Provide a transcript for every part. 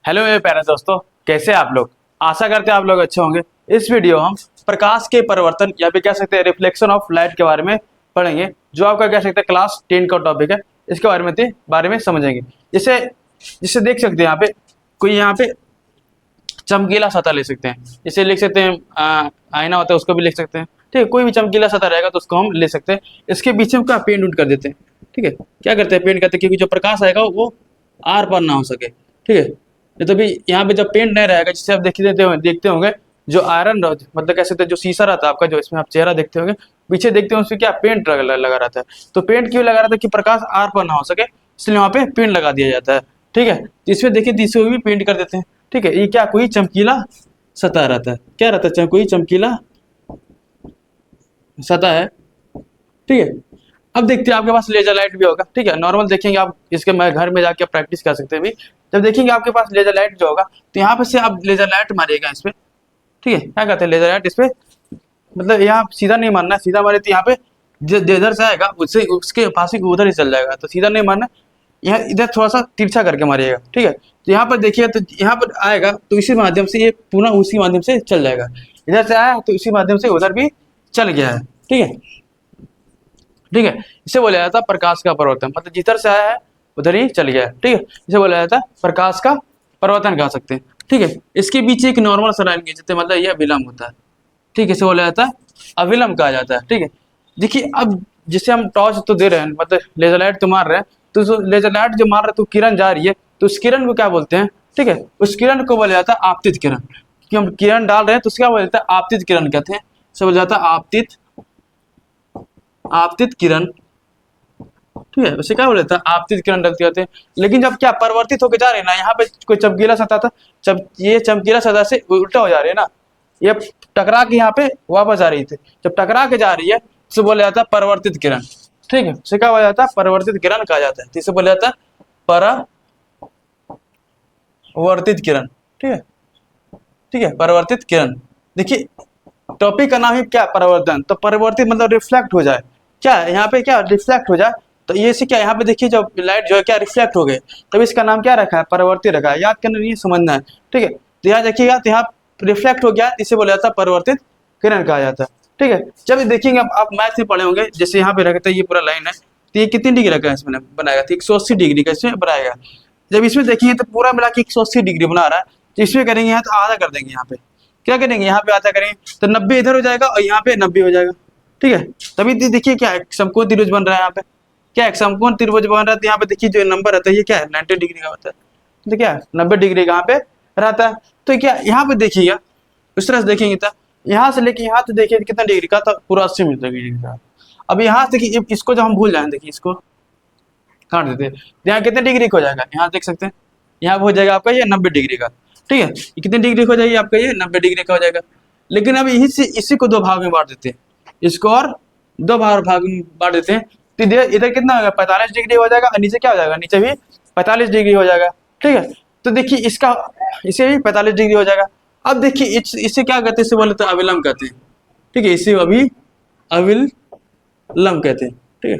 Hello मेरे प्यारे दोस्तों, कैसे आप लोग। आशा करते हैं आप लोग अच्छे होंगे। इस वीडियो हम प्रकाश के परिवर्तन या फिर कह सकते हैं रिफ्लेक्शन ऑफ लाइट के बारे में पढ़ेंगे, जो आपका कह सकते हैं क्लास 10 का टॉपिक है। इसके बारे में समझेंगे। जैसे जिसे देख सकते हैं यहाँ पे कोई यहाँ पे चमकीला सतह ले सकते हैं। इसे लिख सकते हैं आईना होता है उसको भी लिख सकते हैं। ठीक है, कोई भी चमकीला सतह रहेगा तो उसको हम ले सकते हैं। इसके बीच में क्या पेंट उंट कर देते हैं। ठीक है, क्या करते हैं, पेंट करते हैं, क्योंकि जो प्रकाश आएगा वो आर पार ना हो सके। ठीक है, नहीं तो भी यहाँ पे जब पेंट नहीं रहेगा, जिससे आप देखते होंगे जो आयरन मतलब कह सकते हैं जो शीशा रहता है आपका, जो इसमें आप चेहरा देखते होंगे, पीछे देखते हो उसमें क्या पेंट लगा रहता है। तो पेंट क्यों लगा रहता है कि प्रकाश आर पर ना हो सके, इसलिए वहाँ पे पेंट लगा दिया जाता है। ठीक है, तो इसमें देखिए इसको भी पेंट कर देते हैं। ठीक है, ये क्या कोई चमकीला सतह रहता है, क्या रहता है, कोई चमकीला सतह है। ठीक है, अब देखते हैं आपके पास लेजर लाइट भी होगा। ठीक है, नॉर्मल देखेंगे आप, इसके मैं घर में जाके प्रैक्टिस कर सकते हैं भी। जब देखेंगे आपके पास लेजर लाइट जो होगा, तो यहाँ पे से आप लेजर लाइट मारिएगा इस पे। ठीक है, क्या कहते हैं लेजर लाइट इस पे, मतलब यहाँ सीधा नहीं मारना, सीधा मारे तो यहाँ पे जिधर से आएगा उससे उसके पास ही उधर ही चल जाएगा, तो सीधा नहीं मारना, यहाँ इधर थोड़ा सा तिरछा करके मारिएगा। ठीक है, तो यहाँ पर देखिए, तो यहाँ पर आएगा तो इसी माध्यम से ये पूरा उसी माध्यम से चल जाएगा। इधर से आया तो इसी माध्यम से उधर भी चल गया है। ठीक है, ठीक है, इसे बोला जाता है प्रकाश का परिवर्तन, मतलब जिधर से आया है उधर ही चल गया है। ठीक है, इसे बोला जाता है प्रकाश का परिवर्तन कह सकते हैं। ठीक है, इसके पीछे एक नॉर्मल सा लाइन खींचते हैं, मतलब यह विलंब होता है। ठीक है, इसे बोला जाता है अविलंब कहा जाता है। ठीक है, देखिए अब जिसे हम टॉर्च तो दे रहे हैं, मतलब लेजर लाइट तो मार रहे हैं, तो लेजर लाइट जो मार रहे हैं तो किरण जा रही है, तो उस किरण को क्या बोलते हैं। ठीक है, उस किरण को बोला जाता है आपतित किरण, कि हम किरण डाल रहे हैं तो उसका क्या बोला जाता है, आपतित किरण कहते हैं। इसे बोला जाता है आपतित किरण। ठीक है, उसे क्या बोला जाता है, आपतित किरण डलती होते हैं। लेकिन जब क्या परिवर्तित होकर जा रहे हैं ना, यहाँ पे कोई चमकीला सतह था, जब ये चमकीला सतह से उल्टा हो जा रही है ना, ये टकरा के यहाँ पे वापस आ रही थी, जब टकरा के जा रही है तो बोला जाता है परिवर्तित किरण। ठीक है, उसे क्या बोला जाता है, परिवर्तित किरण कहा जाता है। इसे बोला जाता है परावर्तित किरण। ठीक है, ठीक है, परिवर्तित किरण। देखिए टॉपिक का नाम है क्या, परिवर्तन। तो परिवर्तित मतलब रिफ्लेक्ट हो जाए, क्या यहाँ पे क्या रिफ्लेक्ट हो जाए, तो ये से क्या यहाँ पे देखिए जब लाइट जो है क्या रिफ्लेक्ट हो गए, तब इसका नाम क्या रखा है, परिवर्तित रखा है। याद करना नहीं, समझना है। ठीक है, तो यहाँ देखिएगा, तो यहाँ रिफ्लेक्ट हो गया, इसे बोला जाता है परिवर्तित किरण कहा जाता है। ठीक है, जब देखेंगे आप मैथ में पढ़े होंगे, जैसे यहाँ पे रखते हैं ये पूरा लाइन है, तो ये कितनी डिग्री रखा है इसमें बनाएगा, तो 180 डिग्री का इसमें बनाएगा। जब इसमें देखिए तो पूरा मिला के 180 डिग्री बना रहा है, तो इसमें करेंगे यहाँ तो आधा कर देंगे, यहाँ पे क्या करेंगे, यहाँ पे आधा करेंगे तो 90 इधर हो जाएगा और यहाँ पे 90 हो जाएगा। ठीक है, तभी देखिए क्या है, समकोण त्रिभुज बन रहा है। यहाँ पे क्या है, समकोण त्रिभुज बन रहा है, तो यहाँ पे देखिए जो नंबर रहता है ये क्या है, 90 डिग्री का होता है। तो क्या है, 90 डिग्री का यहाँ पे रहता है। तो क्या यहाँ पे देखिएगा, उस तरह से देखेंगे तो यहाँ से लेके यहाँ तो देखिए कितना डिग्री का था, पूरा 80 डिग्री का। अब यहाँ से देखिए इसको जब हम भूल जाए, देखिए इसको काट देते हैं, यहाँ कितने डिग्री का हो जाएगा, यहाँ देख सकते हैं, यहाँ हो जाएगा आपका ये 90 डिग्री का। ठीक है, ये कितने डिग्री का हो जाएगी आपका, ये 90 डिग्री का हो जाएगा। लेकिन अब इसी को दो भाग में बांट देते हैं, इसको और दो भाग में बांट देते हैं, तो इधर कितना होगा, 45 डिग्री हो जाएगा, और नीचे क्या हो जाएगा, नीचे भी 45 डिग्री हो जाएगा। ठीक है, तो देखिए इसका इसे भी 45 डिग्री हो जाएगा। अब देखिए इसे क्या कहते हैं, इसे बोले तो अविलंब कहते हैं। ठीक है, इसे अभी अविलंब कहते हैं। ठीक है,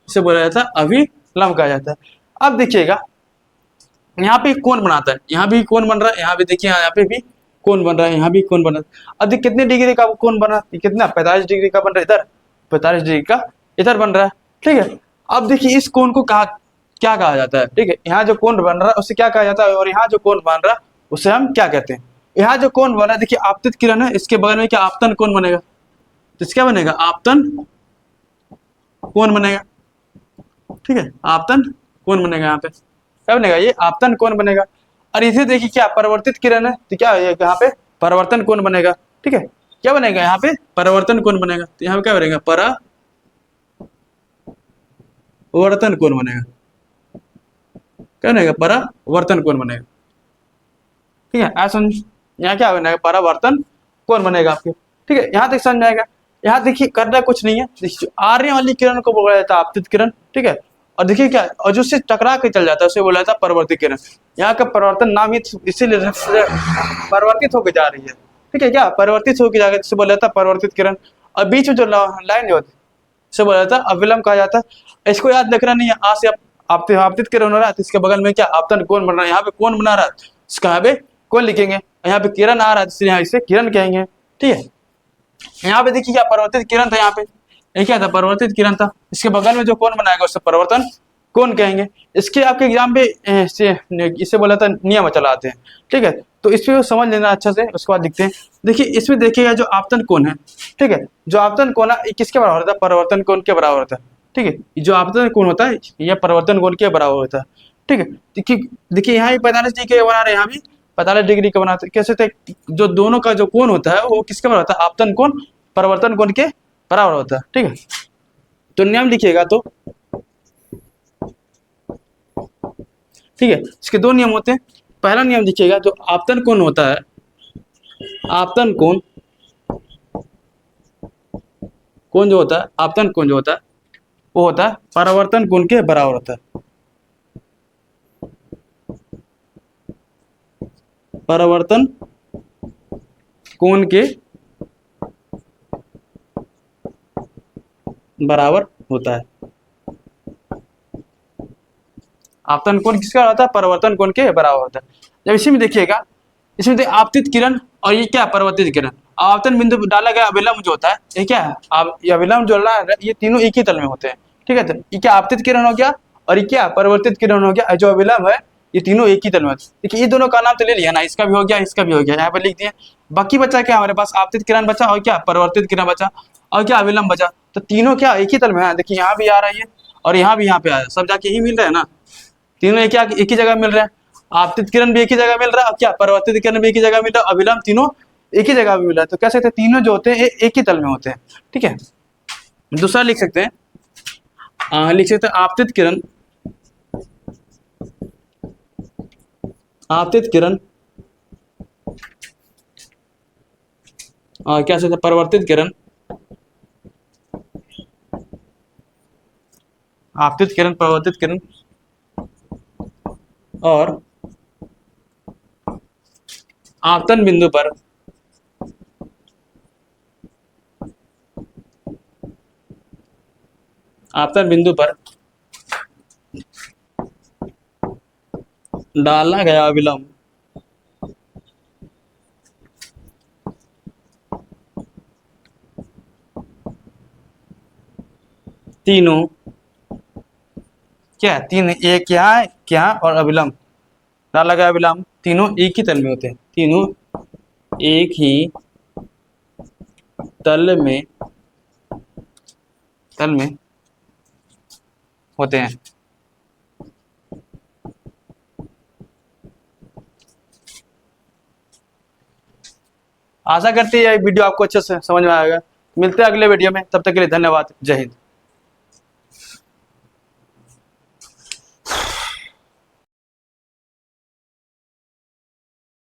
इसे बोला जाता है अविलंब कहा जाता है। अब देखिएगा यहाँ पे कोण बनाता है, यहाँ भी कोण बन रहा है, यहाँ भी देखिए यहाँ पे भी कोण बन रहा है, यहाँ भी कोण बन रहा है। अब देखिए कितने डिग्री का कोण बन रहा है, कितना 45 डिग्री का बन रहा है, इधर 45 डिग्री का इधर बन रहा है। ठीक है, अब देखिए इस कोण को क्या कहा जाता है। ठीक है, यहाँ जो कोण बन रहा है उसे क्या कहा जाता है, और यहाँ जो कोण बन रहा है उसे हम क्या कहते हैं। यहाँ जो कोण बन रहा है, देखिए आपतित किरण है, इसके बगल में क्या आपतन कोण बनेगा, तो इसका बनेगा आपतन कोण बनेगा। ठीक है, आपतन कोण बनेगा, यहाँ पे क्या बनेगा, ये आपतन कोण बनेगा। और इसे देखिए क्या परिवर्तित किरण है, तो क्या है यहाँ पे परिवर्तन कोण बनेगा। ठीक है, क्या बनेगा यहाँ पे परिवर्तन कोण बनेगा, तो यहाँ पे क्या बनेगा, परावर्तन कोण बनेगा। क्या बनेगा, परावर्तन कोण बनेगा। ठीक है, ऐसा यहाँ क्या बनेगा, परावर्तन कोण बनेगा आपके। ठीक है, यहाँ तक समझ आएगा। यहाँ देखिए करना कुछ नहीं है, देखिए आने वाली किरण को बोला जाता है आपतित किरण। ठीक है, और देखिए क्या, और जो उससे टकरा के चल जाता है उसे बोला जाता है परिवर्तित किरण। यहाँ का परिवर्तन नाम ही इसीलिए परिवर्तित होकर जा रही है। ठीक है, क्या परिवर्तित होकर जाकर इसे बोला जाता है परिवर्तित किरण। और बीच में जो लाइन जो होती है उसे बोला जाता है अविलंब कहा जाता है। इसको याद रखना नहीं है, आज से आपतित किरण हो रहा है तो इसके बगल में क्या आपतन कोण बन रहा है, यहाँ पे कोण बना रहा है, इसका यहाँ पे कोण लिखेंगे, यहाँ पे किरण आ रहा है इसलिए यहाँ इसे किरण कहेंगे। ठीक है, यहाँ पे देखिए क्या परावर्तित किरण था, यहाँ पे ये क्या था, परावर्तित किरण था, इसके बगल में जो कोण बनाएगा उससे परावर्तन कोण कहेंगे। इसके आपके एग्जाम पे इसे बोला था नियम चलाते हैं। ठीक है, तो इस पे समझ लेना अच्छा से, उसके बाद लिखते हैं। देखिए इसमें देखिएगा जो आपतन कोण है, ठीक है, जो आपतन कोण है ये किसके बराबर होता है, परावर्तन कोण के बराबर होता है। ठीक है, जो आपतन कोण होता है यह परावर्तन कोण के बराबर होता है। ठीक है, देखिए यहाँ भी 45 डिग्री का बना रहे हैं, यहाँ भी 45 डिग्री का बनाते कैसे थे, जो दोनों का जो कोण होता है वो किसके बराबर होता है, आपतन कोण परावर्तन कोण के बराबर होता है। ठीक है, तो नियम लिखिएगा तो, ठीक है, इसके दो नियम होते हैं। पहला नियम देखिएगा, जो आपतन कोण होता है, आपतन कोण जो होता है, आपतन कोण जो होता है वो होता है परावर्तन कोण के बराबर होता है। परावर्तन कोण के बराबर होता है। आपतन कोण किसका होता है, परावर्तन कोण के बराबर होता है। जब इसी में देखिएगा, इसमें देखिए आपतित किरण और ये क्या परावर्तित किरण, आपतन बिंदु डाला गया अभिलंब जो होता है ये क्या है, आप ये अभिलंब जो रहा है ये तीनों एक ही तल में होते हैं। ठीक है, तो ये क्या आपतित किरण हो गया और ये क्या परावर्तित किरण हो गया, जो अभिलंब है ये तीनों एक ही तल में होते हैं। देखिए ये दोनों का नाम तो ले लिया ना, इसका भी हो गया इसका भी हो गया, यहाँ पर लिख दिए। बाकी बचा क्या हमारे पास, आपतित किरण बचा और क्या परावर्तित किरण बचा और क्या अभिलंब बचा, तो तीनों क्या एक ही तल में है। देखिए यहाँ भी आ रहा है और यहाँ भी यहाँ पे आ रहा है, सब जाके यही मिल रहा है ना, तीनों क्या एक ही जगह मिल रहे हैं। आपतित किरण भी एक ही जगह मिल रहा है और क्या परावर्तित किरण भी एक ही जगह मिल रहा है, अभिलंब तीनों एक ही जगह भी मिल रहा है, तो कह सकते हैं तीनों जो होते हैं एक ही तल में होते हैं। ठीक है, दूसरा लिख सकते हैं, लिख सकते हैं आपतित किरण, आपतित किरण क्या सकते हैं परावर्तित किरण, आपतित किरण परावर्तित किरण और आपतन बिंदु पर आपतन बिंदु पर डाला गया अभिलंब तीनों क्या, तीन एक यहाँ क्या और अभिलंब डाला गया अभिलंब तीनों एक ही तल में होते हैं, तीनों एक ही तल में होते हैं। आशा करते हैं ये वीडियो आपको अच्छे से समझ में आएगा। मिलते हैं अगले वीडियो में, तब तक के लिए धन्यवाद, जय हिंद।